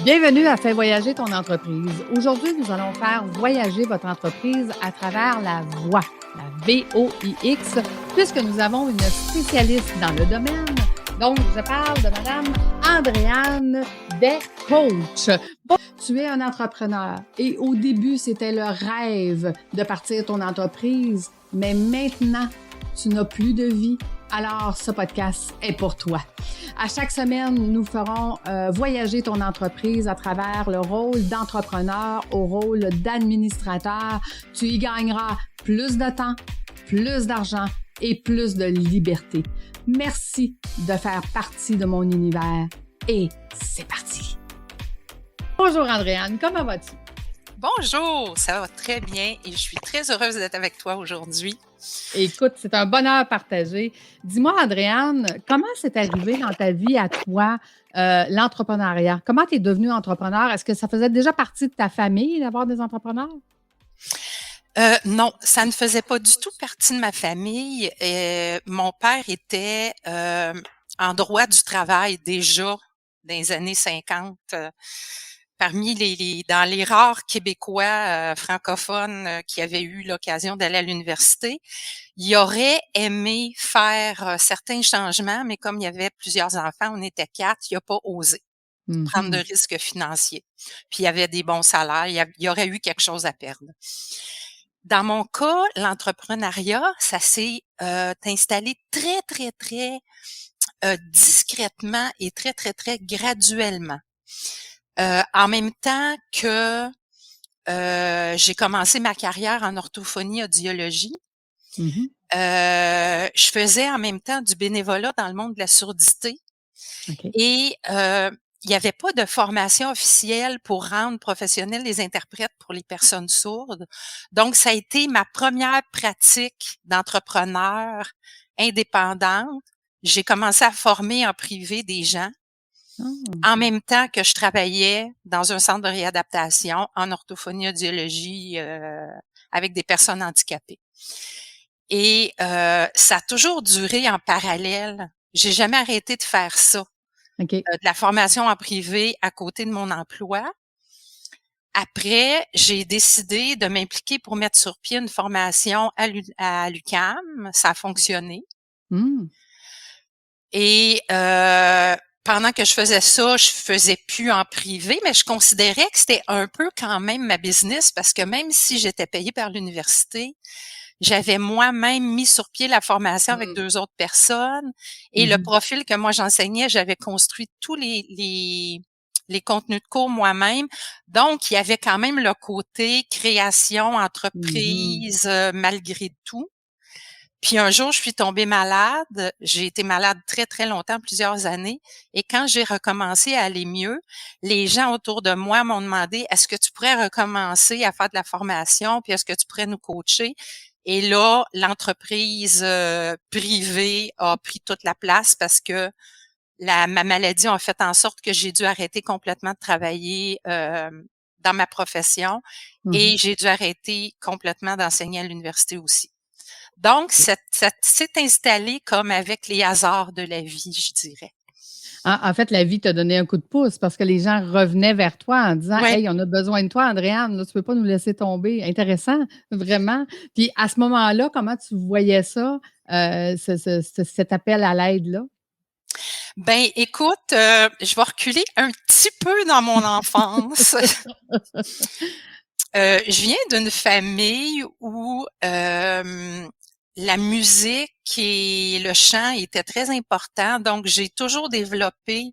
Bienvenue à Fais voyager ton entreprise. Aujourd'hui, nous allons faire voyager votre entreprise à travers la voix, la VOIX, puisque nous avons une spécialiste dans le domaine. Donc, je parle de Madame Andréane Descoach. Bon, tu es un entrepreneur et au début, c'était le rêve de partir ton entreprise, mais maintenant, tu n'as plus de vie. Alors, ce podcast est pour toi. À chaque semaine, nous ferons voyager ton entreprise à travers le rôle d'entrepreneur au rôle d'administrateur. Tu y gagneras plus de temps, plus d'argent et plus de liberté. Merci de faire partie de mon univers et c'est parti. Bonjour Andréane, comment vas-tu? Bonjour, ça va très bien et je suis très heureuse d'être avec toi aujourd'hui. Écoute, c'est un bonheur partagé. Dis-moi, Andréane, comment c'est arrivé dans ta vie à toi, l'entrepreneuriat? Comment tu es devenue entrepreneur? Est-ce que ça faisait déjà partie de ta famille d'avoir des entrepreneurs? Non, ça ne faisait pas du tout partie de ma famille. Mon père était en droit du travail déjà dans les années 50. Parmi dans les rares Québécois francophones qui avaient eu l'occasion d'aller à l'université, il aurait aimé faire certains changements, mais comme il y avait plusieurs enfants, on était 4, il n'a pas osé prendre de risques financiers. Puis il y avait des bons salaires, il y aurait eu quelque chose à perdre. Dans mon cas, l'entrepreneuriat, ça s'est installé très, très, très discrètement et très, très, très graduellement. En même temps que j'ai commencé ma carrière en orthophonie audiologie, je faisais en même temps du bénévolat dans le monde de la surdité. Okay. Et il n'y avait pas de formation officielle pour rendre professionnels les interprètes pour les personnes sourdes. Donc, ça a été ma première pratique d'entrepreneur indépendante. J'ai commencé à former en privé des gens. En même temps que je travaillais dans un centre de réadaptation en orthophonie audiologie avec des personnes handicapées. Et ça a toujours duré en parallèle. J'ai jamais arrêté de faire ça. Okay. De la formation en privé à côté de mon emploi. Après, j'ai décidé de m'impliquer pour mettre sur pied une formation à l'UQAM. Ça a fonctionné. Et pendant que je faisais ça, je faisais plus en privé, mais je considérais que c'était un peu quand même ma business parce que même si j'étais payée par l'université, j'avais moi-même mis sur pied la formation avec 2 autres personnes et le profil que moi j'enseignais, j'avais construit tous les contenus de cours moi-même. Donc, il y avait quand même le côté création, entreprise, malgré tout. Puis un jour, je suis tombée malade. J'ai été malade très, très longtemps, plusieurs années. Et quand j'ai recommencé à aller mieux, les gens autour de moi m'ont demandé, est-ce que tu pourrais recommencer à faire de la formation? Puis est-ce que tu pourrais nous coacher? Et là, l'entreprise privée a pris toute la place parce que ma maladie a fait en sorte que j'ai dû arrêter complètement de travailler dans ma profession et j'ai dû arrêter complètement d'enseigner à l'université aussi. Donc, ça s'est installé comme avec les hasards de la vie, je dirais. En fait, la vie t'a donné un coup de pouce parce que les gens revenaient vers toi en disant Ouais. Hey, on a besoin de toi, Andréane, là, tu peux pas nous laisser tomber. Intéressant, vraiment. Puis à ce moment-là, comment tu voyais ça, cet appel à l'aide-là? Ben, écoute, je vais reculer un petit peu dans mon enfance. Je viens d'une famille où la musique et le chant étaient très importants, donc j'ai toujours développé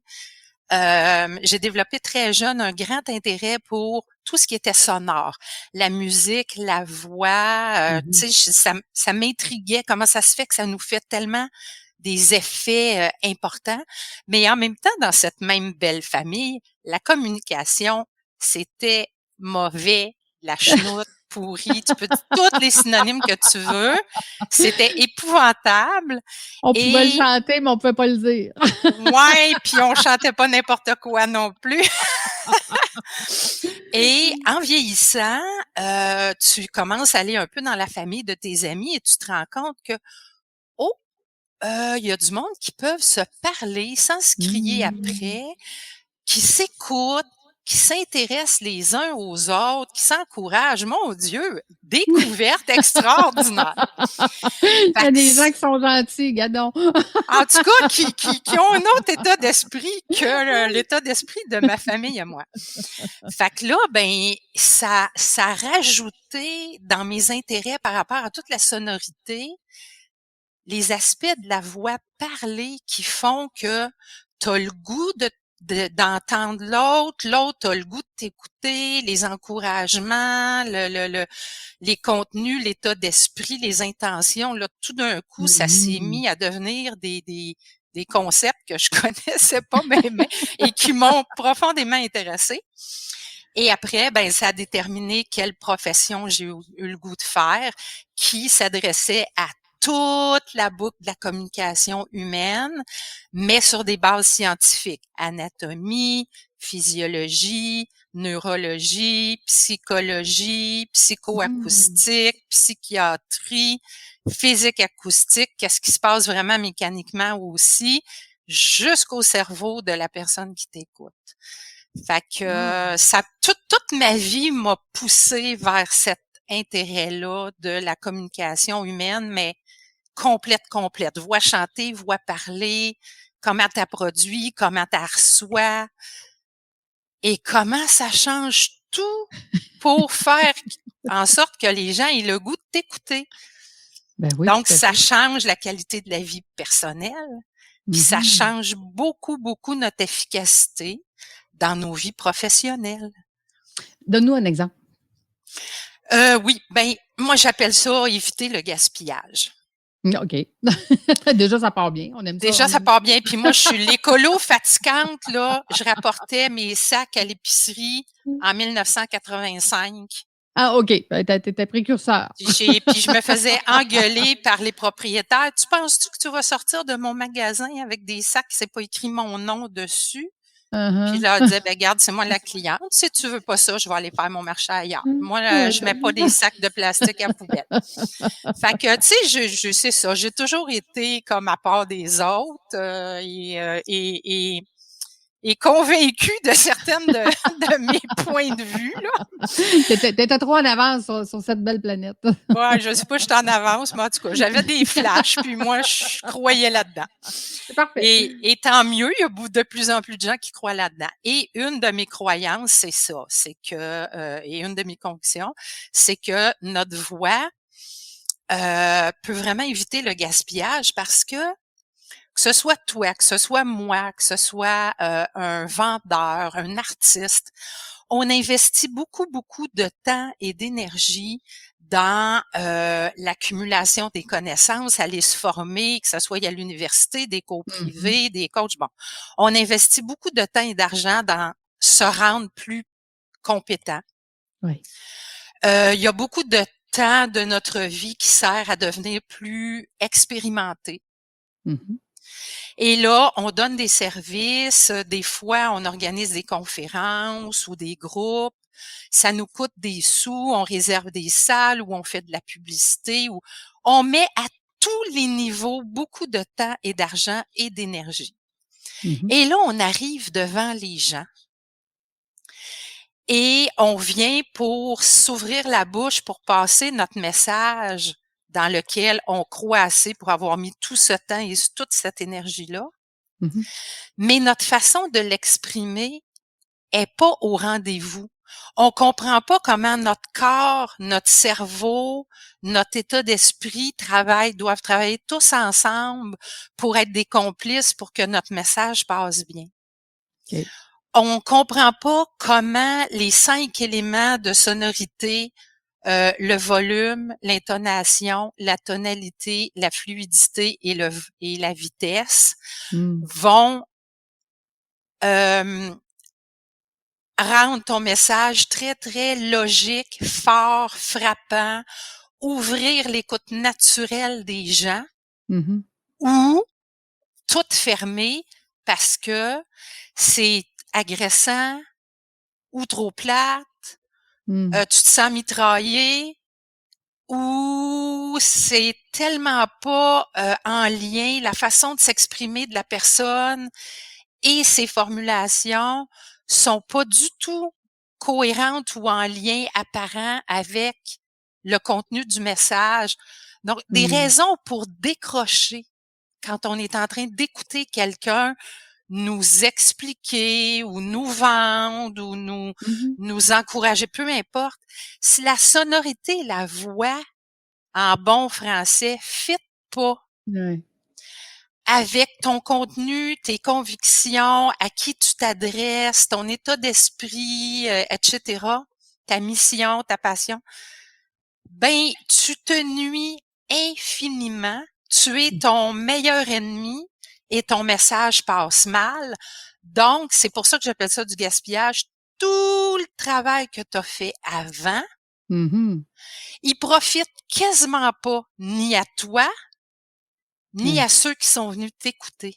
très jeune un grand intérêt pour tout ce qui était sonore, la musique, la voix. Tu sais, ça m'intriguait. Comment ça se fait que ça nous fait tellement des effets importants, mais en même temps, dans cette même belle famille, la communication, c'était mauvais, la chenoute, pourrie, tu peux dire tous les synonymes que tu veux. C'était épouvantable. On pouvait le Et chanter, mais on ne pouvait pas le dire. ouais, puis on chantait pas n'importe quoi non plus. Et en vieillissant, tu commences à aller un peu dans la famille de tes amis et tu te rends compte que, oh, il y a du monde qui peuvent se parler sans se crier après, qui s'écoutent, qui s'intéressent les uns aux autres, qui s'encouragent. Mon Dieu, découverte extraordinaire. Il y Fait a que des gens qui sont gentils, gadon. en tout cas, qui ont un autre état d'esprit que l'état d'esprit de ma famille et moi. Fait que là, ben, ça a rajouté dans mes intérêts par rapport à toute la sonorité, les aspects de la voix parlée qui font que tu as le goût d'entendre l'autre, l'autre a le goût de t'écouter, les encouragements, les contenus, l'état d'esprit, les intentions, là, tout d'un coup, ça s'est mis à devenir des concepts que je connaissais pas même et qui m'ont profondément intéressée. Et après, ben, ça a déterminé quelle profession j'ai eu le goût de faire, qui s'adressait à toute la boucle de la communication humaine, mais sur des bases scientifiques. Anatomie, physiologie, neurologie, psychologie, psychoacoustique, psychiatrie, physique acoustique, qu'est-ce qui se passe vraiment mécaniquement aussi, jusqu'au cerveau de la personne qui t'écoute. Fait que toute ma vie m'a poussée vers cet intérêt-là de la communication humaine, mais complète. Voix chantée, voix parlée, comment t'as produit, comment t'as reçois et comment ça change tout pour faire en sorte que les gens aient le goût de t'écouter. Ben oui, Donc, tout à ça fait. change la qualité de la vie personnelle, puis ça change beaucoup notre efficacité dans nos vies professionnelles. Donne-nous un exemple. Oui, ben moi j'appelle ça éviter le gaspillage. OK. Déjà, ça part bien. On aime ça. Déjà, ça part bien. Puis moi, je suis l'écolo fatigante, là. Je rapportais mes sacs à l'épicerie en 1985. Ah, OK. Ben, t'étais précurseur. Puis je me faisais engueuler par les propriétaires. Tu penses-tu que tu vas sortir de mon magasin avec des sacs qui c'est pas écrit mon nom dessus? Puis je leur disais, ben garde, c'est moi la cliente. Si tu veux pas ça, je vais aller faire mon marché ailleurs. Moi, je mets pas des sacs de plastique à poubelle. Fait que, tu sais, je sais ça. J'ai toujours été comme à part des autres et convaincue de certaines de mes points de vue, là. T'étais trop en avance sur cette belle planète. Ouais, je sais pas, je suis en avance, mais en tout cas, j'avais des flashs, puis moi, je croyais là-dedans. C'est parfait. Et tant mieux, il y a de plus en plus de gens qui croient là-dedans. Et une de mes croyances, c'est ça, c'est que, et une de mes convictions, c'est que notre voix peut vraiment éviter le gaspillage parce que ce soit toi, que ce soit moi, que ce soit un vendeur, un artiste, on investit beaucoup de temps et d'énergie dans l'accumulation des connaissances, aller se former, que ce soit à l'université, des cours privés, des coachs. Bon, on investit beaucoup de temps et d'argent dans se rendre plus compétent. Oui. Il y a beaucoup de temps de notre vie qui sert à devenir plus expérimenté. Et là, on donne des services. Des fois, on organise des conférences ou des groupes. Ça nous coûte des sous. On réserve des salles où on fait de la publicité. Où on met à tous les niveaux beaucoup de temps et d'argent et d'énergie. Et là, on arrive devant les gens. Et on vient pour s'ouvrir la bouche pour passer notre message dans lequel on croit assez pour avoir mis tout ce temps et toute cette énergie-là. Mais notre façon de l'exprimer est pas au rendez-vous. On comprend pas comment notre corps, notre cerveau, notre état d'esprit doivent travailler tous ensemble pour être des complices pour que notre message passe bien. Okay. On comprend pas comment les 5 éléments de sonorité, le volume, l'intonation, la tonalité, la fluidité et la vitesse vont rendre ton message très logique, fort, frappant, ouvrir l'écoute naturelle des gens ou tout fermer parce que c'est agressant ou trop plate, tu te sens mitraillé ou c'est tellement pas en lien, la façon de s'exprimer de la personne et ses formulations sont pas du tout cohérentes ou en lien apparent avec le contenu du message. Donc, des raisons pour décrocher quand on est en train d'écouter quelqu'un nous expliquer ou nous vendre ou nous encourager, peu importe. Si la sonorité, la voix, en bon français, fit pas Ouais. avec ton contenu, tes convictions, à qui tu t'adresses, ton état d'esprit, etc., ta mission, ta passion, ben, tu te nuis infiniment. Tu es ton meilleur ennemi et ton message passe mal. Donc, c'est pour ça que j'appelle ça du gaspillage. Tout le travail que tu as fait avant, il profite quasiment pas ni à toi, ni à ceux qui sont venus t'écouter.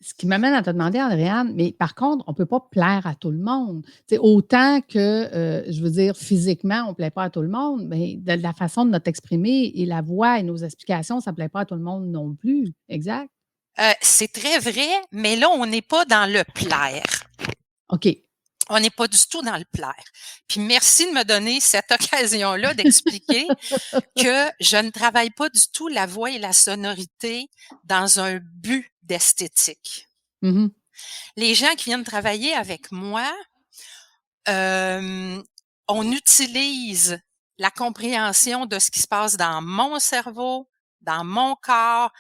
Ce qui m'amène à te demander, Andréane, mais par contre, on ne peut pas plaire à tout le monde. C'est autant que, je veux dire, physiquement, on ne plaît pas à tout le monde, mais de la façon de notre exprimer et la voix et nos explications, ça ne plaît pas à tout le monde non plus. Exact? C'est très vrai, mais là, on n'est pas dans le plaire. OK. On n'est pas du tout dans le plaire. Puis merci de me donner cette occasion-là d'expliquer que je ne travaille pas du tout la voix et la sonorité dans un but d'esthétique. Les gens qui viennent travailler avec moi, on utilise la compréhension de ce qui se passe dans mon cerveau, dans mon corps,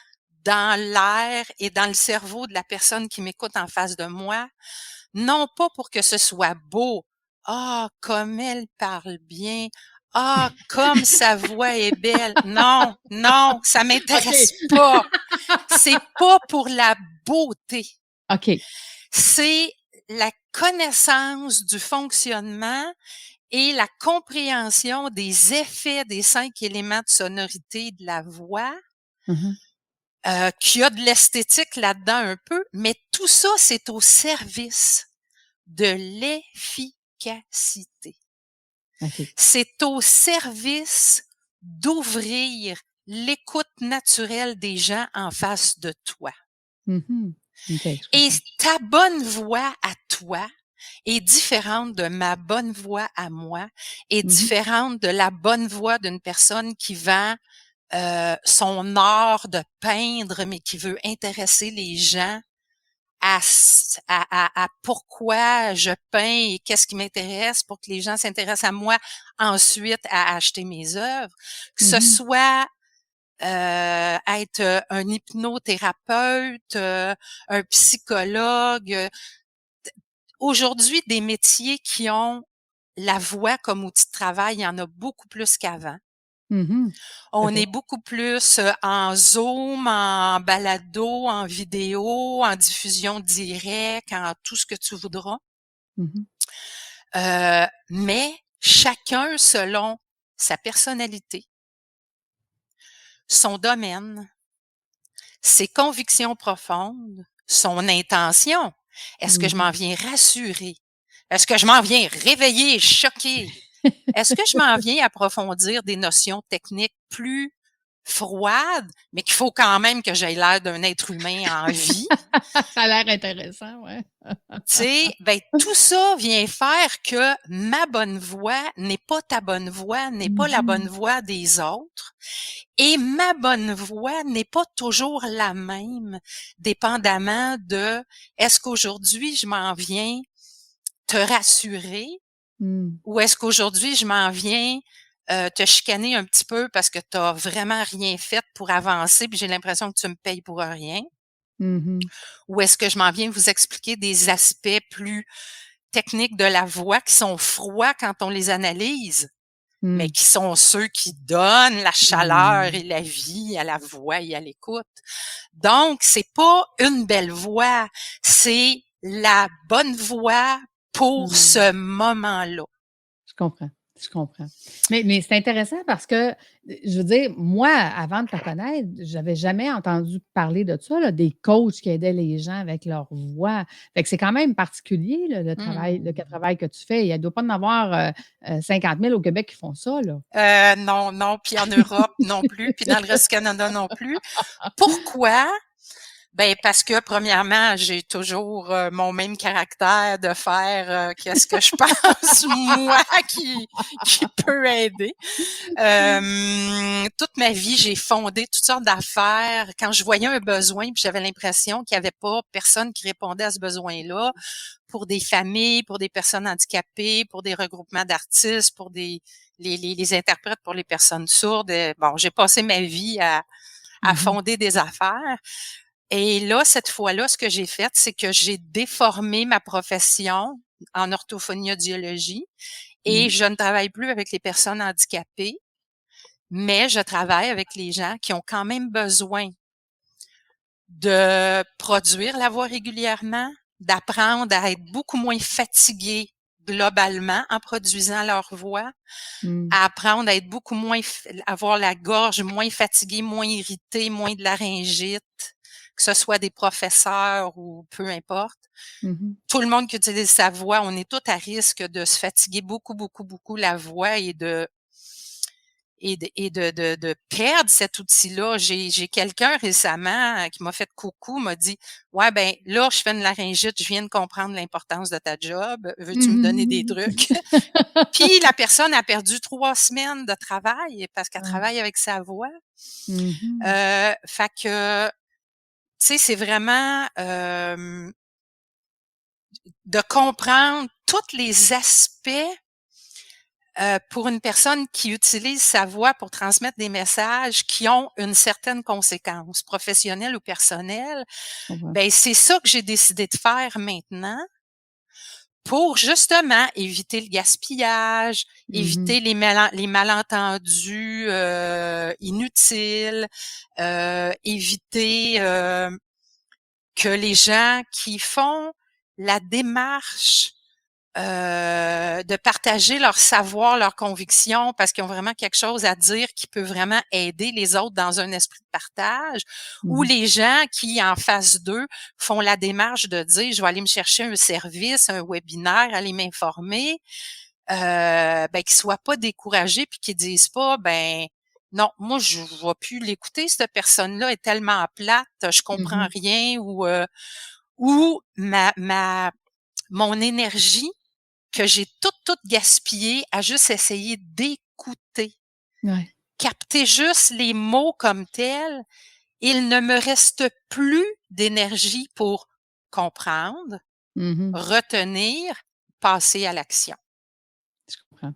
dans l'air et dans le cerveau de la personne qui m'écoute en face de moi. Non pas pour que ce soit beau. Ah, comme elle parle bien. Ah, comme sa voix est belle. Non, non, ça m'intéresse pas. C'est pas pour la beauté. OK. C'est la connaissance du fonctionnement et la compréhension des effets des 5 éléments de sonorité de la voix. Qu'il y a de l'esthétique là-dedans un peu, mais tout ça, c'est au service de l'efficacité. Okay. C'est au service d'ouvrir l'écoute naturelle des gens en face de toi. Okay, et ta bonne voix à toi est différente de ma bonne voix à moi, est différente de la bonne voix d'une personne qui vend son art de peindre, mais qui veut intéresser les gens à pourquoi je peins et qu'est-ce qui m'intéresse pour que les gens s'intéressent à moi ensuite à acheter mes œuvres. Que ce soit être un hypnothérapeute, un psychologue. Aujourd'hui, des métiers qui ont la voix comme outil de travail, il y en a beaucoup plus qu'avant. On est beaucoup plus en Zoom, en balado, en vidéo, en diffusion directe, en tout ce que tu voudras. Mais chacun selon sa personnalité, son domaine, ses convictions profondes, son intention. Est-ce que je m'en viens rassurer? Est-ce que je m'en viens réveiller, choquer? Est-ce que je m'en viens approfondir des notions techniques plus froides, mais qu'il faut quand même que j'aie l'air d'un être humain en vie? Ça a l'air intéressant, ouais. Tu sais, ben, tout ça vient faire que ma bonne voix n'est pas ta bonne voix, n'est pas la bonne voix des autres. Et ma bonne voix n'est pas toujours la même, dépendamment de est-ce qu'aujourd'hui je m'en viens te rassurer ou est-ce qu'aujourd'hui je m'en viens te chicaner un petit peu parce que tu n'as vraiment rien fait pour avancer puis j'ai l'impression que tu me payes pour rien. Ou est-ce que je m'en viens vous expliquer des aspects plus techniques de la voix qui sont froids quand on les analyse, mais qui sont ceux qui donnent la chaleur et la vie à la voix et à l'écoute. Donc, c'est pas une belle voix, c'est la bonne voix pour ce moment-là. Je comprends. Je comprends. Mais c'est intéressant parce que, je veux dire, moi, avant de te connaître, j'avais jamais entendu parler de ça, là, des coachs qui aidaient les gens avec leur voix. Fait que c'est quand même particulier, là, le travail que tu fais. Il ne doit pas en avoir 50 000 au Québec qui font ça, là. Non, puis en Europe non plus, puis dans le reste du Canada non plus. Pourquoi? Ben parce que premièrement, j'ai toujours mon même caractère de faire qu'est-ce que je pense moi qui peut aider. Toute ma vie, j'ai fondé toutes sortes d'affaires. Quand je voyais un besoin, puis j'avais l'impression qu'il n'y avait pas personne qui répondait à ce besoin-là, pour des familles, pour des personnes handicapées, pour des regroupements d'artistes, pour les interprètes, pour les personnes sourdes. Bon, j'ai passé ma vie à fonder des affaires. Et là, cette fois-là, ce que j'ai fait, c'est que j'ai déformé ma profession en orthophonie-audiologie et je ne travaille plus avec les personnes handicapées, mais je travaille avec les gens qui ont quand même besoin de produire la voix régulièrement, d'apprendre à être beaucoup moins fatigués globalement en produisant leur voix, à apprendre à être beaucoup moins, avoir la gorge moins fatiguée, moins irritée, moins de laryngite, que ce soit des professeurs ou peu importe. Tout le monde qui utilise sa voix, on est tous à risque de se fatiguer beaucoup, beaucoup, beaucoup la voix et de perdre cet outil-là. J'ai quelqu'un récemment qui m'a fait coucou, m'a dit: «Ouais, ben là, je fais une laryngite, je viens de comprendre l'importance de ta job. Veux-tu me donner des trucs?» Puis la personne a perdu 3 semaines de travail parce qu'elle travaille avec sa voix. Fait que, tu sais, c'est vraiment, de comprendre tous les aspects pour une personne qui utilise sa voix pour transmettre des messages qui ont une certaine conséquence, professionnelle ou personnelle, ben c'est ça que j'ai décidé de faire maintenant pour justement éviter le gaspillage, éviter les malentendus inutiles, éviter que les gens qui font la démarche de partager leur savoir, leurs convictions, parce qu'ils ont vraiment quelque chose à dire qui peut vraiment aider les autres dans un esprit de partage, ou les gens qui, en face d'eux, font la démarche de dire, je vais aller me chercher un service, un webinaire, aller m'informer, ben, qu'ils soient pas découragés puis qu'ils disent pas, ben, non, moi, je vais plus l'écouter, cette personne-là est tellement plate, je comprends rien, ou mon énergie que j'ai toute gaspillée à juste essayer d'écouter, capter juste les mots comme tels. Il ne me reste plus d'énergie pour comprendre, retenir, passer à l'action. Je comprends.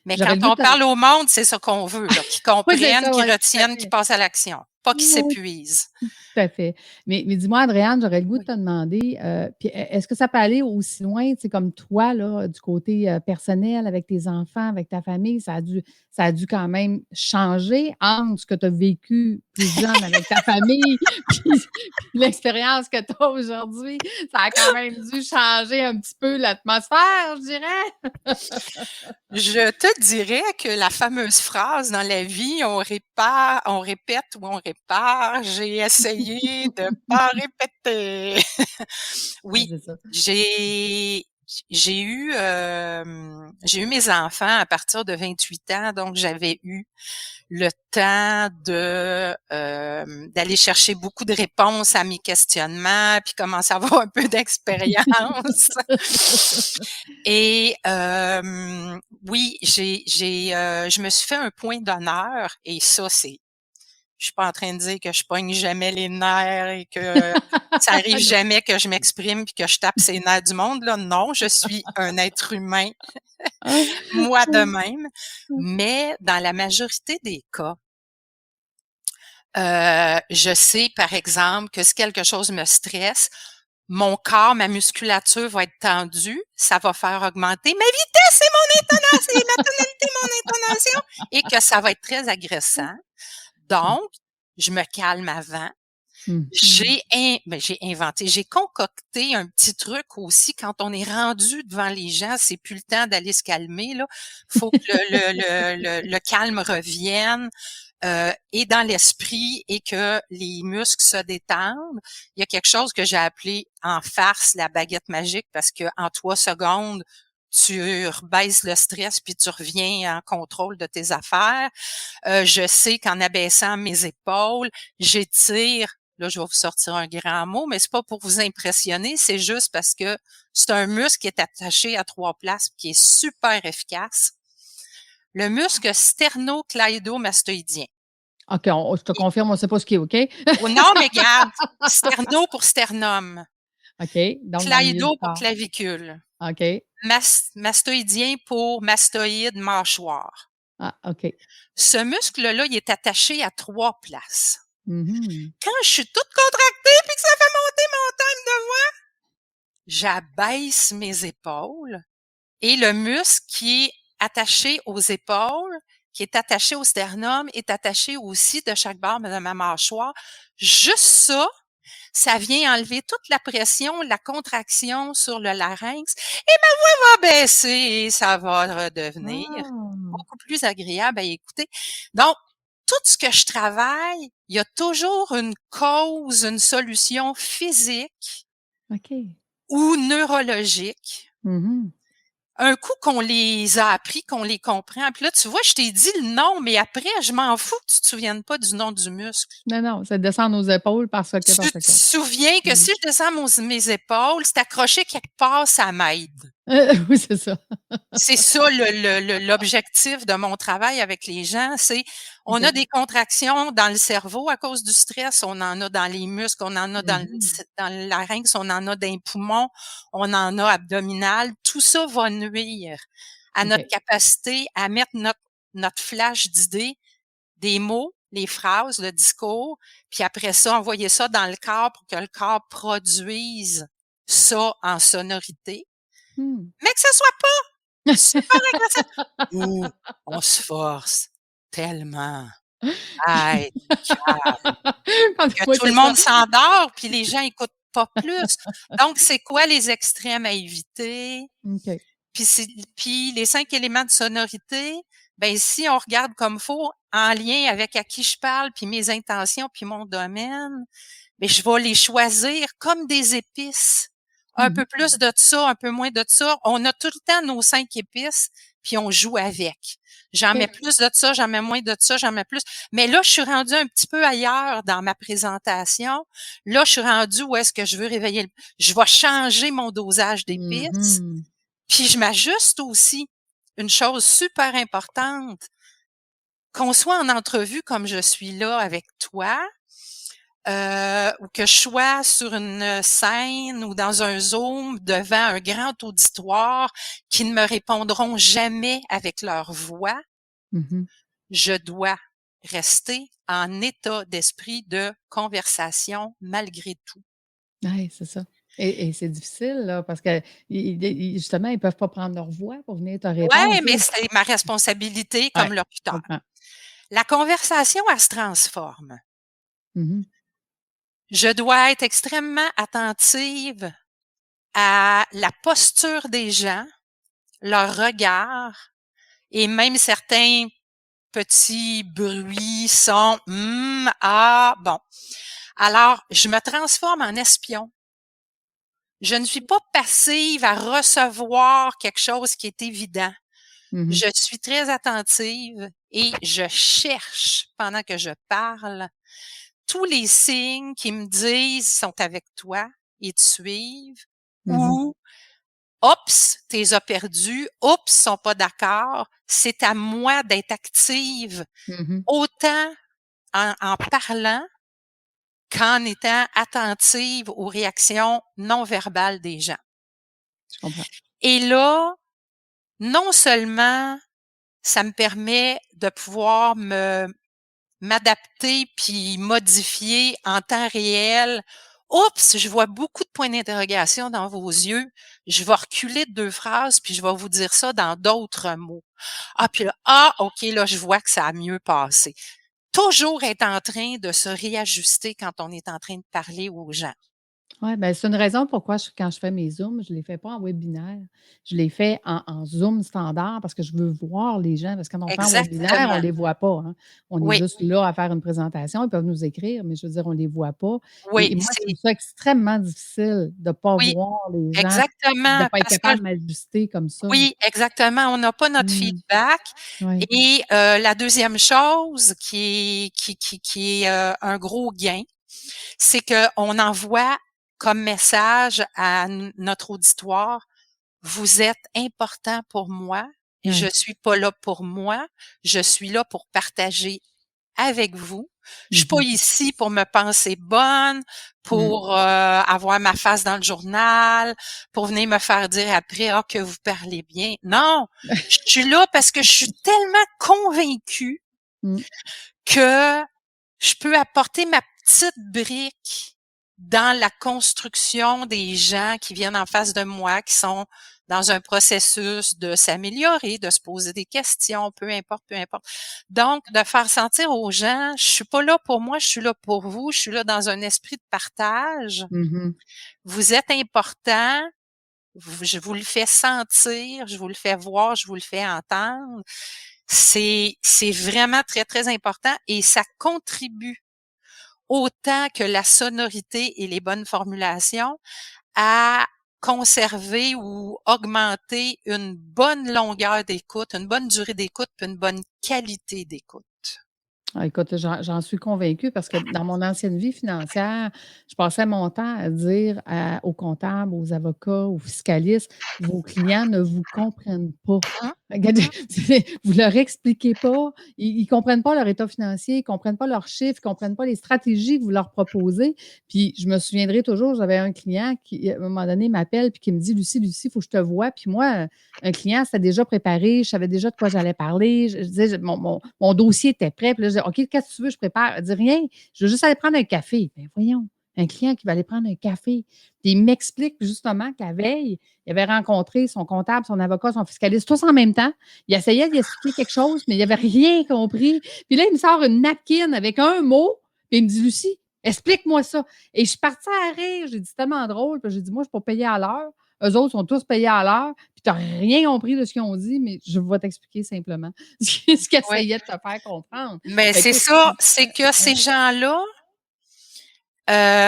Mais quand on parle au monde, c'est ça qu'on veut, là, qu'ils comprennent, qu'ils retiennent, qu'ils passent à l'action, pas qu'ils s'épuisent. Tout à fait. Mais dis-moi, Andréane, j'aurais le goût de te demander, puis est-ce que ça peut aller aussi loin, tu sais, comme toi, là, du côté personnel, avec tes enfants, avec ta famille, ça a dû quand même changer entre ce que tu as vécu plus jeune avec ta famille, puis l'expérience que tu as aujourd'hui. Ça a quand même dû changer un petit peu l'atmosphère, je dirais. Je te dirais que la fameuse phrase dans la vie, on répète ou on répare, j'ai essayé de pas répéter. Oui, C'est ça. j'ai eu mes enfants à partir de 28 ans, donc j'avais eu le temps de d'aller chercher beaucoup de réponses à mes questionnements, puis commencer à avoir un peu d'expérience. Et oui, je me suis fait un point d'honneur et ça, je suis pas en train de dire que je pogne jamais les nerfs et que ça arrive jamais que je m'exprime puis que je tape ses nerfs du monde, là. Non, je suis un être humain, moi de même. Mais dans la majorité des cas, je sais, par exemple, que si quelque chose me stresse, mon corps, ma musculature va être tendue, ça va faire augmenter ma vitesse et mon intonation, ma tonalité, mon intonation, et que ça va être très agressant. Donc, je me calme avant. J'ai inventé, j'ai concocté un petit truc aussi quand on est rendu devant les gens, c'est plus le temps d'aller se calmer là. Faut que le calme revienne et dans l'esprit et que les muscles se détendent. Il y a quelque chose que j'ai appelé en farce la baguette magique parce que en 3 secondes tu rebaisses le stress puis tu reviens en contrôle de tes affaires. Je sais qu'en abaissant mes épaules, j'étire là, je vais vous sortir un grand mot, mais c'est pas pour vous impressionner, c'est juste parce que c'est un muscle qui est attaché à 3 places, qui est super efficace. Le muscle sternocleidomastoïdien. OK, je te confirme, on ne sait pas ce qui est, OK? Oh non, mais garde, sterno pour sternum, OK, donc dans le milieu du cleido pour corps. clavicule, OK. mastoïdien pour mastoïde mâchoire. Ah, OK. Ce muscle-là, il est attaché à 3 places. Mhm. Quand je suis toute contractée puis que ça fait monter mon time de voix, j'abaisse mes épaules et le muscle qui est attaché aux épaules, qui est attaché au sternum, est attaché aussi de chaque barre de ma mâchoire. Juste ça, ça vient enlever toute la pression, la contraction sur le larynx et ma voix va baisser et ça va redevenir Ah! beaucoup plus agréable à écouter. Donc, tout ce que je travaille, il y a toujours une cause, une solution physique OK. ou neurologique. Mhm. Un coup qu'on les a appris, qu'on les comprend, puis là, tu vois, je t'ai dit le nom, mais après, je m'en fous que tu te souviennes pas du nom du muscle. Non, non, ça descend nos épaules Tu te que. souviens que Mmh. si je descends mes épaules, c'est accroché quelque part, ça m'aide. Oui, c'est ça. C'est ça l'objectif de mon travail avec les gens, c'est on a OK. des contractions dans le cerveau à cause du stress, on en a dans les muscles, on en a Mhm. dans le larynx, on en a dans les poumons, on en a abdominal. Tout ça va nuire à notre OK. capacité à mettre notre flash d'idées, des mots, les phrases, le discours, puis après ça, envoyer ça dans le corps pour que le corps produise ça en sonorité, Mmh. mais que ce soit super agressif. Nous, on se force tellement à être calme que Oui, tout le c'est ça. monde s'endort puis les gens écoutent pas plus. Donc, c'est quoi les extrêmes à éviter? OK. Puis les 5 éléments de sonorité, ben si on regarde comme faut, en lien avec à qui je parle, puis mes intentions, puis mon domaine, mais je vais les choisir comme des épices. Un peu Mhm. plus de ça, un peu moins de ça. On a tout le temps nos 5 épices, puis on joue avec. J'en mets OK. plus de ça, j'en mets moins de ça, j'en mets plus. Mais là, je suis rendue un petit peu ailleurs dans ma présentation. Là, je suis rendue où est-ce que je veux réveiller je vais changer mon dosage d'épices, Mhm. puis je m'ajuste aussi. Une chose super importante, qu'on soit en entrevue comme je suis là avec toi, ou que je sois sur une scène ou dans un Zoom devant un grand auditoire qui ne me répondront jamais avec leur voix, Mhm. je dois rester en état d'esprit de conversation malgré tout. Ouais, c'est ça. Et c'est difficile, là, parce que justement, ils ne peuvent pas prendre leur voix pour venir te répondre, Ouais, tu mais sais. c'est ma responsabilité Ouais, comme je locuteur. comprends. La conversation, elle se transforme. Mhm. Je dois être extrêmement attentive à la posture des gens, leur regard et même certains petits bruits, sons, ah, bon. Alors, je me transforme en espion. Je ne suis pas passive à recevoir quelque chose qui est évident. Mhm. Je suis très attentive et je cherche pendant que je parle tous les signes qui me disent ils sont avec toi, ils te suivent Mhm. ou oups, t'es as perdus, oups, ils sont pas d'accord. C'est à moi d'être active Mhm. autant en parlant qu'en étant attentive aux réactions non verbales des gens. Je comprends. Et là, non seulement ça me permet de pouvoir m'adapter puis modifier en temps réel. Oups, je vois beaucoup de points d'interrogation dans vos yeux. Je vais reculer de 2 phrases puis je vais vous dire ça dans d'autres mots. Ah, puis là, ah, OK, là, je vois que ça a mieux passé. Toujours être en train de se réajuster quand on est en train de parler aux gens. Ouais, ben, c'est une raison pourquoi quand je fais mes Zooms, je ne les fais pas en webinaire. Je les fais en Zoom standard parce que je veux voir les gens. Parce que quand on fait en webinaire, on ne Exactement. les voit pas, hein. On est Oui, juste là à faire une présentation. Ils peuvent nous écrire, mais je veux dire, on ne les voit pas. Et oui, moi, je c'est trouve ça extrêmement difficile de ne pas oui, voir les gens, de ne exactement, pas être parce que capable de m'ajuster comme ça. oui, exactement, on n'a pas notre Mmh. feedback Oui. et la deuxième chose qui est un gros gain, c'est qu'on envoie comme message à notre auditoire: «Vous êtes important pour moi et je Ouais. suis pas là pour moi, je suis là pour partager avec vous. Je suis pas Mmh. ici pour me penser bonne, Mmh. pour, avoir ma face dans le journal, pour venir me faire dire après: "Ah, que vous parlez bien"». Non, je suis là parce que je suis tellement convaincue Mmh. que je peux apporter ma petite brique dans la construction des gens qui viennent en face de moi, qui sont dans un processus de s'améliorer, de se poser des questions, peu importe, peu importe. Donc, de faire sentir aux gens, je suis pas là pour moi, je suis là pour vous, je suis là dans un esprit de partage. Mmh. Vous êtes important, je vous le fais sentir, je vous le fais voir, je vous le fais entendre. C'est vraiment très, très important et ça contribue autant que la sonorité et les bonnes formulations à conserver ou augmenter une bonne longueur d'écoute, une bonne durée d'écoute, puis une bonne qualité d'écoute. Ah, écoute, j'en suis convaincue parce que dans mon ancienne vie financière, je passais mon temps à dire aux comptables, aux avocats, aux fiscalistes: «Vos clients ne vous comprennent pas. Mmh, Regardez, mmh, vous leur expliquez pas, ils comprennent pas leur état financier, ils comprennent pas leurs chiffres, ils comprennent pas les stratégies que vous leur proposez». Puis je me souviendrai toujours, j'avais un client qui, à un moment donné, m'appelle puis qui me dit: «Lucie, Lucie, il faut que je te voie». Puis moi, un client, c'était déjà préparé, je savais déjà de quoi j'allais parler. Je disais, mon dossier était prêt. Puis là, je disais: «OK, qu'est-ce que tu veux, je prépare?» Elle dit: «Rien, je veux juste aller prendre un café». Ben voyons, un client qui va aller prendre un café. Puis il m'explique justement que la veille, il avait rencontré son comptable, son avocat, son fiscaliste, tous en même temps. Il essayait d'y expliquer quelque chose, mais il avait rien compris. Puis là, il me sort une napkin avec un mot, puis il me dit: «Lucie, explique-moi ça». Et je suis partie à rire. J'ai dit: «C'est tellement drôle». Puis j'ai dit: «Moi, je ne suis pas payée à l'heure. Eux autres sont tous payés à l'heure, puis tu as rien compris de ce qu'ils ont dit, mais je vais t'expliquer simplement ce qu'ils ouais. essayaient de te faire comprendre». Mais Fait que c'est tu sais, ça, c'est que ouais. ces gens-là,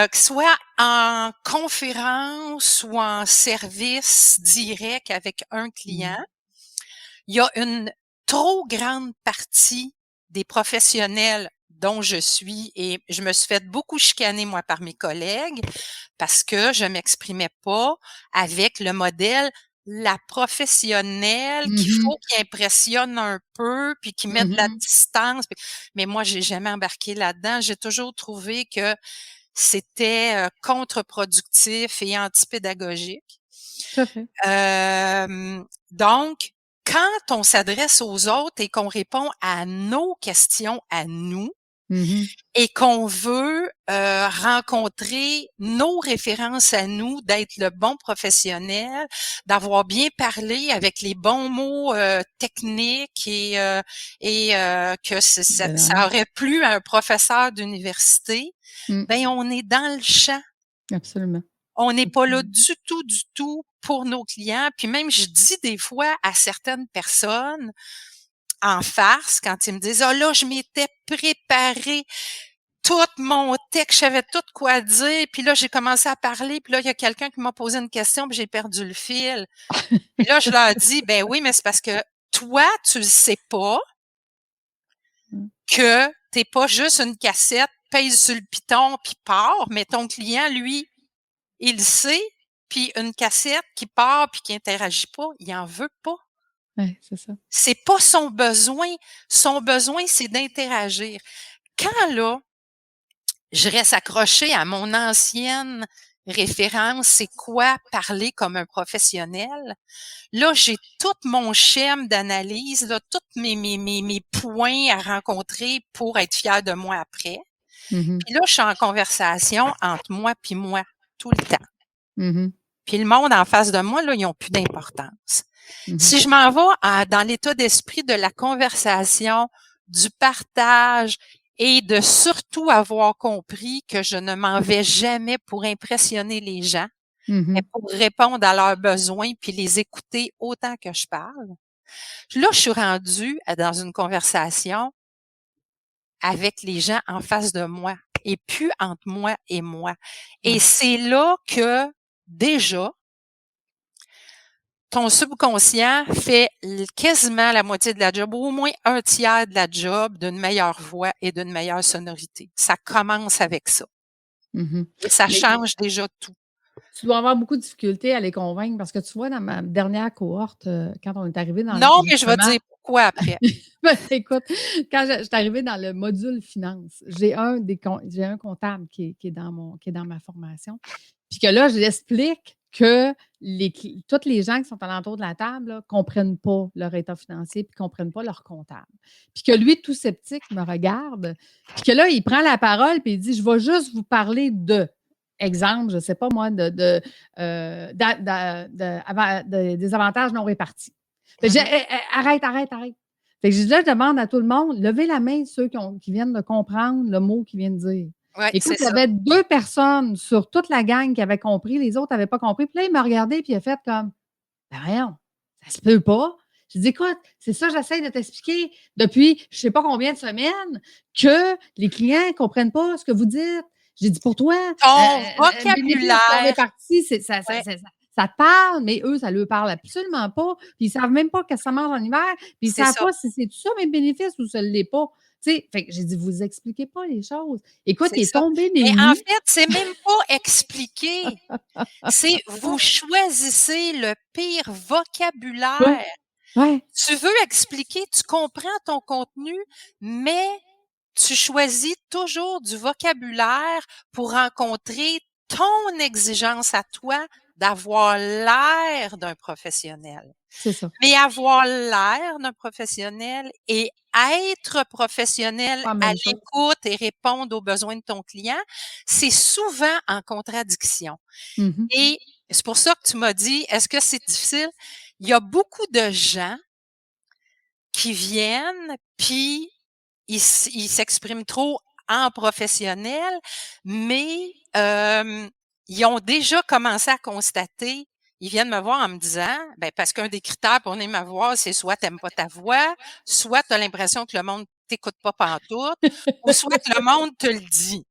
que soit en conférence ou en service direct avec un Mmh. client, il y a une trop grande partie des professionnels dont je suis et je me suis fait beaucoup chicaner, moi, par mes collègues parce que je m'exprimais pas avec le modèle la professionnelle Mmh qu'il mh. faut qui impressionne un peu, puis qui met de la Mmh. distance. Mais moi, j'ai jamais embarqué là-dedans. J'ai toujours trouvé que c'était, contre-productif et antipédagogique. Tout à fait. Donc, quand on s'adresse aux autres et qu'on répond à nos questions à nous Mmh. et qu'on veut, rencontrer nos références à nous, d'être le bon professionnel, d'avoir bien parlé avec les bons mots, techniques et que Ben ça non. aurait plu à un professeur d'université, Mmh. ben on est dans le champ. Absolument. On n'est pas là Absolument. du tout pour nos clients. Puis même, je dis des fois à certaines personnes en farce, quand ils me disent: «Ah là, je m'étais préparé tout mon texte, je savais tout quoi dire, puis là, j'ai commencé à parler, puis là, il y a quelqu'un qui m'a posé une question, puis j'ai perdu le fil». Puis là, je leur dis: «Ben oui, mais c'est parce que toi, tu le sais pas Mmh. que tu es pas juste une cassette, pèse sur le piton puis pars, mais ton client, lui, il le sait, puis une cassette qui part puis qui interagit pas, il en veut pas. Ouais, c'est ça. C'est pas son besoin, c'est d'interagir». Quand là, je reste accrochée à mon ancienne référence, c'est quoi parler comme un professionnel? Là, j'ai tout mon schème d'analyse, là, tous mes points à rencontrer pour être fière de moi après. Mmh mh. Puis là, je suis en conversation entre moi puis moi, tout le temps. Mmh mh. Puis le monde en face de moi, là, ils ont plus d'importance. Mmh. Si je m'en vais dans l'état d'esprit de la conversation, du partage et de surtout avoir compris que je ne m'en vais jamais pour impressionner les gens, mais Mmh. pour répondre à leurs besoins puis les écouter autant que je parle. Là, je suis rendue dans une conversation avec les gens en face de moi et plus entre moi et moi. Et Ouais. c'est là que déjà ton subconscient fait quasiment la moitié de la job, ou au moins un tiers de la job d'une meilleure voix et d'une meilleure sonorité. Ça commence avec ça. Mmh. Et ça Mais change déjà tout. tu dois avoir beaucoup de difficultés à les convaincre parce que tu vois, dans ma dernière cohorte, quand on est arrivé dans Non, mais je vais te justement dire pourquoi après. ben, écoute, quand j'étais arrivée dans le module finance, j'ai un comptable qui est dans ma formation, puis que là, je l'explique que toutes les gens qui sont alentour de la table là, comprennent pas leur état financier puis comprennent pas leur comptable. Puis que lui, tout sceptique, me regarde, puis que là, il prend la parole puis il dit: «Je vais juste vous parler de» exemple, je sais pas moi, des avantages non répartis. Fait que j'ai: Mmh. arrête, arrête, arrête». Fait que je dis là, je demande à tout le monde, levez la main ceux qui viennent de comprendre le mot qu'il vient de dire. Ouais, Écoute, c'est il y ça. avait 2 personnes sur toute la gang qui avaient compris, les autres n'avaient pas compris. Puis là, il m'a regardé puis il a fait comme: «Ben voyons, ça se peut pas». J'ai dit: «Écoute, c'est ça j'essaie de t'expliquer depuis je sais pas combien de semaines que les clients ne comprennent pas ce que vous dites». J'ai dit: «Pour toi, Ton bénéfice non vocabulaire, réparti, ouais, ça te parle, mais eux, ça leur parle absolument pas. Puis ils savent même pas qu'est-ce que ça mange en hiver, puis ils c'est savent ça, pas si c'est tout ça mes bénéfices ou ça l'est pas». Tu sais? Fait que j'ai dit: «Vous expliquez pas les choses». Écoute, c'est il est ça. tombé Mais des en nues. fait, c'est même pas expliquer, c'est vous choisissez le pire Ouais, vocabulaire. ouais, Tu veux expliquer, tu comprends ton contenu, mais tu choisis toujours du vocabulaire pour rencontrer ton exigence à toi d'avoir l'air d'un professionnel. c'est ça. Mais avoir l'air d'un professionnel et être professionnel Pas la à même chose. l'écoute et répondre aux besoins de ton client, c'est souvent en contradiction. Mmh mh. Et c'est pour ça que tu m'as dit: «Est-ce que c'est difficile?» Il y a beaucoup de gens qui viennent, puis ils s'expriment trop en professionnel, mais ils ont déjà commencé à constater, ils viennent me voir en me disant, ben, parce qu'un des critères pour venir me voir, c'est soit tu aimes pas ta voix, soit tu as l'impression que le monde t'écoute pas pantoute, ou soit que le monde te le dit.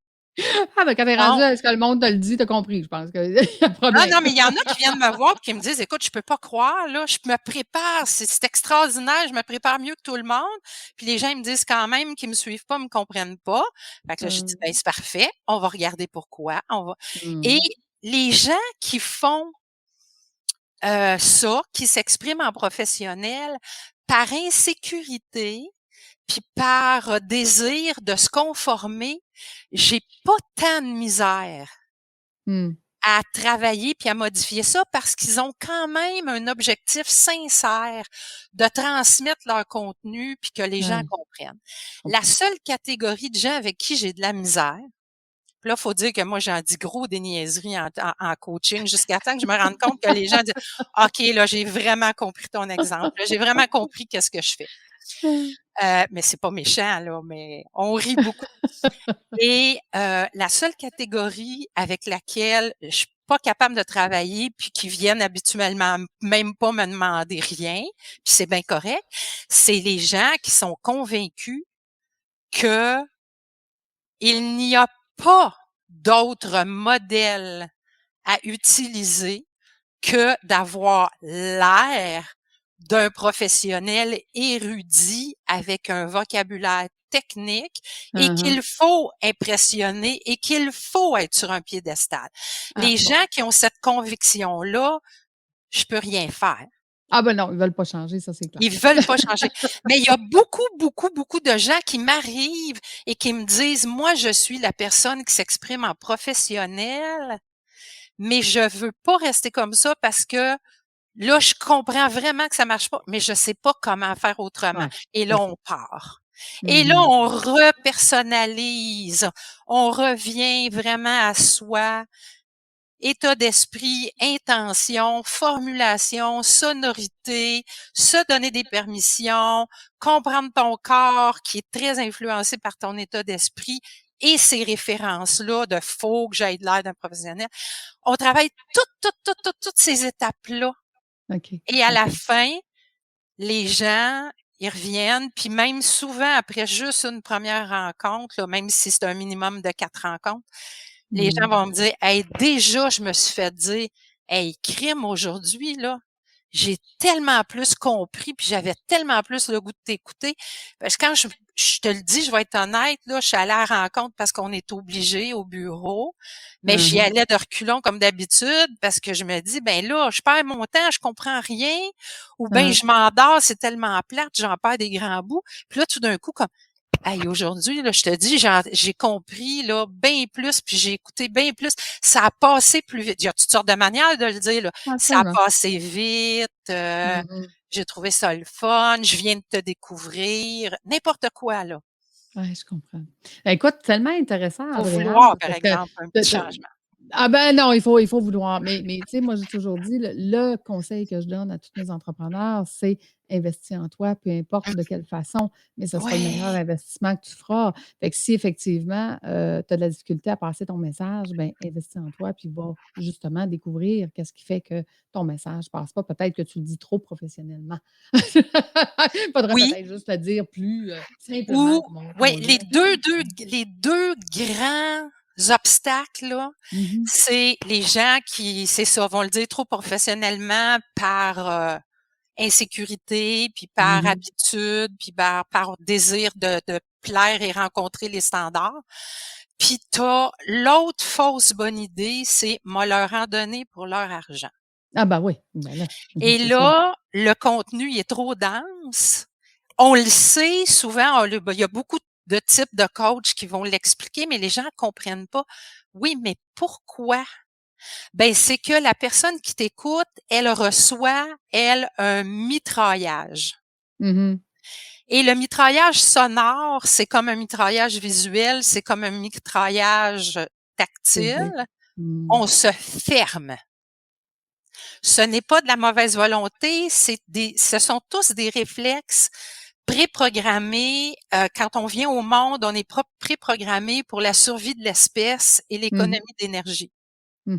Ah, ben, quand tu es rendu Donc à ce que le monde te le dit, tu as compris, je pense qu'il y a un ah problème. non, mais il y en a qui viennent me voir et qui me disent: «Écoute, je peux pas croire là, je me prépare, c'est extraordinaire, je me prépare mieux que tout le monde». Puis les gens, ils me disent quand même qu'ils me suivent pas, me comprennent pas. Fait que là, j'ai dit: Mmh. «Ben, c'est parfait, on va regarder pourquoi, on va» et Mmh. les gens qui font, ça, qui s'expriment en professionnel, par insécurité, puis par, désir de se conformer, j'ai pas tant de misère Mmh. à travailler puis à modifier ça parce qu'ils ont quand même un objectif sincère de transmettre leur contenu puis que les gens Ouais, comprennent. je La comprends. seule catégorie de gens avec qui j'ai de la misère, puis là, faut dire que moi, j'en dis gros des niaiseries en coaching jusqu'à temps que je me rende compte que les gens disent: «OK, là, j'ai vraiment compris ton exemple. Là, j'ai vraiment compris qu'est-ce que je fais». Mais c'est pas méchant, là, mais on rit beaucoup. Et la seule catégorie avec laquelle je suis pas capable de travailler, puis qui viennent habituellement même pas me demander rien, puis c'est bien correct, c'est les gens qui sont convaincus qu'il n'y a pas d'autre modèle à utiliser que d'avoir l'air d'un professionnel érudit avec un vocabulaire technique et Mmh mh. qu'il faut impressionner et qu'il faut être sur un piédestal. Ah Les bon. gens qui ont cette conviction-là, je peux rien faire. Ah ben non, ils veulent pas changer, ça c'est clair. Ils veulent pas changer. Mais il y a beaucoup, beaucoup, beaucoup de gens qui m'arrivent et qui me disent: «Moi, je suis la personne qui s'exprime en professionnel, mais je veux pas rester comme ça parce que là, je comprends vraiment que ça marche pas, mais je sais pas comment faire autrement». Ouais, Et là, c'est ça. on part. Et là, Mmh. on repersonnalise, on revient vraiment à soi, état d'esprit, intention, formulation, sonorité, se donner des permissions, comprendre ton corps qui est très influencé par ton état d'esprit et ces références-là de «faut que j'aille de l'air d'un professionnel». On travaille toutes ces étapes-là OK, et à la OK. fin, les gens, ils reviennent, puis même souvent après juste une première rencontre, là, même si c'est un minimum de 4 rencontres, les gens Mmh. vont me dire: «Hey, déjà, je me suis fait dire: "Hey, crime aujourd'hui, là, j'ai tellement plus compris, puis j'avais tellement plus le goût de t'écouter. Parce que quand je te le dis, je vais être honnête, là, je suis allée à la rencontre parce qu'on est obligé au bureau, mais j'y Mhm. allais de reculons comme d'habitude parce que je me dis, ben là, je perds mon temps, je comprends rien, ou ben Ah. je m'endors, c'est tellement plate, j'en perds des grands bouts. Puis là, tout d'un coup, comme hey, aujourd'hui, là, je te dis, j'ai compris là bien plus, puis j'ai écouté bien plus. Ça a passé plus vite. Il y a toutes sortes de manières de le dire, là. Ça a Absolument. passé vite. Mhm. J'ai trouvé ça le fun. Je viens de te découvrir. N'importe quoi, là. Ouais, je comprends. Écoute, tellement intéressant, Faut Andréane, vouloir, par parce que exemple, un petit changement. ah ben non, il faut vouloir. Mais tu sais, moi, j'ai toujours dit, le conseil que je donne à tous mes entrepreneurs, c'est investir en toi, peu importe de quelle façon, mais ce sera le meilleur Ouais, investissement que tu feras. Fait que si effectivement, tu as de la difficulté à passer ton message, ben investis en toi, puis va justement découvrir qu'est-ce qui fait que ton message passe pas. Peut-être que tu le dis trop professionnellement. Il faudrait oui. peut-être juste le dire plus simplement, Ou, comme ouais, on dit. les deux grands obstacles, là, Mhm, c'est les gens qui, c'est ça, vont le dire trop professionnellement par insécurité, puis par mhm, habitude, puis par désir de plaire et rencontrer les standards. Puis t'as l'autre fausse bonne idée, c'est m'a leur en donner pour leur argent. ah ben oui, ben là, Et c'est sûr. là, le contenu, il est trop dense. On le sait souvent, il y a beaucoup de types de coachs qui vont l'expliquer, mais les gens comprennent pas. Oui, mais pourquoi? Ben, c'est que la personne qui t'écoute, elle reçoit, elle, un mitraillage. Mhm. Et le mitraillage sonore, c'est comme un mitraillage visuel, c'est comme un mitraillage Physique. tactile. Mmh. On se ferme. Ce n'est pas de la mauvaise volonté, ce sont tous des réflexes préprogrammés. Quand on vient au monde, on est préprogrammé pour la survie de l'espèce et Mmh mh. l'économie d'énergie. Mmh.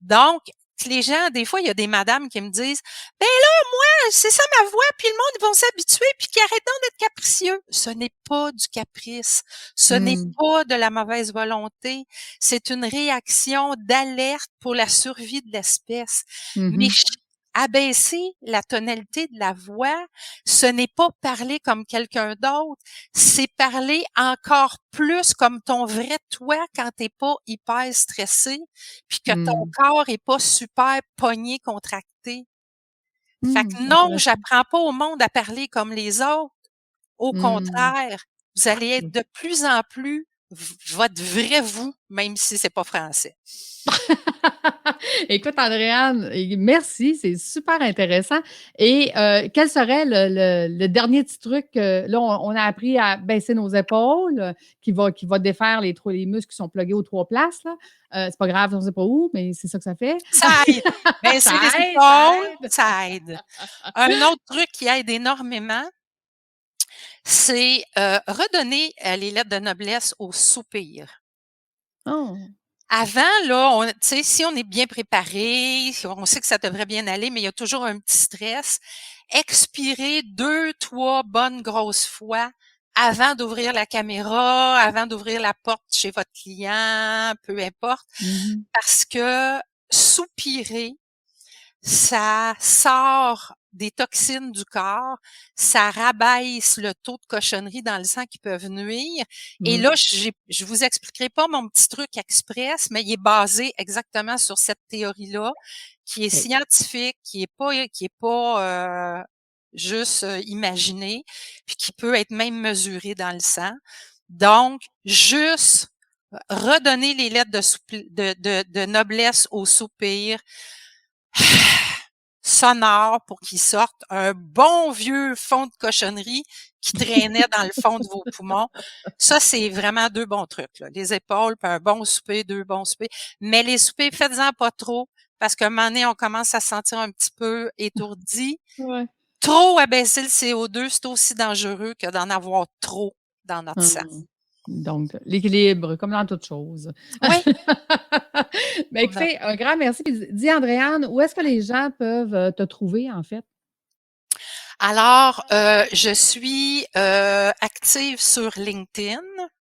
Donc, les gens, des fois, il y a des madames qui me disent, ben là, moi, c'est ça ma voix, puis le monde, ils vont s'habituer, puis qu'ils arrêtent donc d'être capricieux. Ce n'est pas du caprice. Ce n'est Mmh. pas de la mauvaise volonté. C'est une réaction d'alerte pour la survie de l'espèce. Mais Mmh. abaisser la tonalité de la voix, ce n'est pas parler comme quelqu'un d'autre, c'est parler encore plus comme ton vrai toi quand t'es pas hyper stressé, puis que ton Mmh. corps est pas super pogné, contracté. Fait Mmh. que non, Intéressant. j'apprends pas au monde à parler comme les autres. Au Mmh. contraire, vous allez être Mmh. de plus en plus votre vrai vous, même si c'est pas français. Écoute, Andréane, merci, c'est super intéressant. Et quel serait le dernier petit truc? Là, on a appris à baisser nos épaules, qui va défaire les muscles qui sont plugués aux 3 places, là. C'est pas grave, on ne sait pas où, mais c'est ça que ça fait. Ça aide. Ça Baisser les aide, ça épaules, aide. ça aide. Un autre truc qui aide énormément, c'est, redonner, les lettres de noblesse au soupir. Oh! Avant, là, tu sais, si on est bien préparé, si on sait que ça devrait bien aller, mais il y a toujours un petit stress, expirer 2, 3 bonnes grosses fois avant d'ouvrir la caméra, avant d'ouvrir la porte chez votre client, peu importe, Mmh. parce que soupirer, ça sort des toxines du corps, ça rabaisse le taux de cochonnerie dans le sang qui peuvent nuire. Et Mmh. là, je vous expliquerai pas mon petit truc express, mais il est basé exactement sur cette théorie-là, qui est OK. scientifique, qui est pas juste imaginée, puis qui peut être même mesuré dans le sang. Donc, juste redonner les lettres de noblesse au soupir, sonore pour qu'ils sortent un bon vieux fond de cochonnerie qui traînait dans le fond de vos poumons. Ça, c'est vraiment 2 bons trucs, là. Les épaules, puis un bon souper, 2 bons soupers. Mais les soupers, faites-en pas trop parce qu'à un moment donné, on commence à se sentir un petit peu étourdi. Ouais. Trop abaisser le CO2, c'est aussi dangereux que d'en avoir trop dans notre sang. Mmh. Donc, l'équilibre, comme dans toute chose. Oui. Mais écoutez, un grand merci. Puis dis, Andréane, où est-ce que les gens peuvent, te trouver, en fait? Alors, je suis, active sur LinkedIn.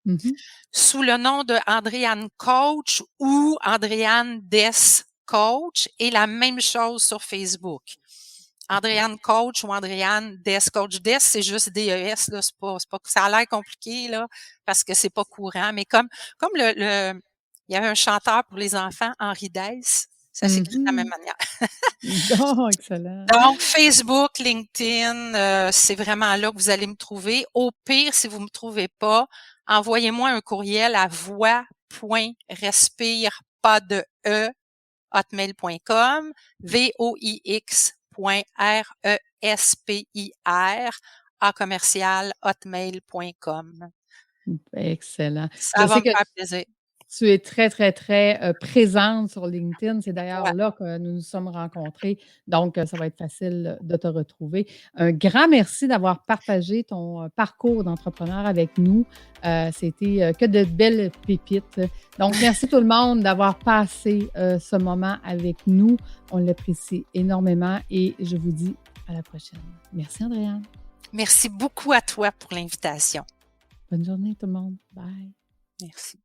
Mmh mh. Sous le nom de Andréane Coach ou Andréane Des Coach et la même chose sur Facebook. Andréane Coach ou Andréane Des. Coach Des, c'est juste DES, là. C'est pas, ça a l'air compliqué, là, parce que c'est pas courant. Mais comme il y avait un chanteur pour les enfants, Henri Dess, ça s'écrit de la même manière. Oh, excellent. Donc, Facebook, LinkedIn, c'est vraiment là que vous allez me trouver. Au pire, si vous me trouvez pas, envoyez-moi un courriel à voix.respire, pas de E, hotmail.com, voix.respir, @hotmail.com. Excellent. Ça Je va sais me que faire plaisir. tu es très, très, très, présente sur LinkedIn. C'est Ouais. d'ailleurs là que nous nous sommes rencontrés, donc ça va être facile de te retrouver. Un grand merci d'avoir partagé ton, parcours d'entrepreneur avec nous. C'était, que de belles pépites. Donc merci tout le monde d'avoir passé, ce moment avec nous. On l'apprécie énormément et je vous dis à la prochaine. Merci Andréane. Merci beaucoup à toi pour l'invitation. Bonne journée tout le monde. Bye. Merci.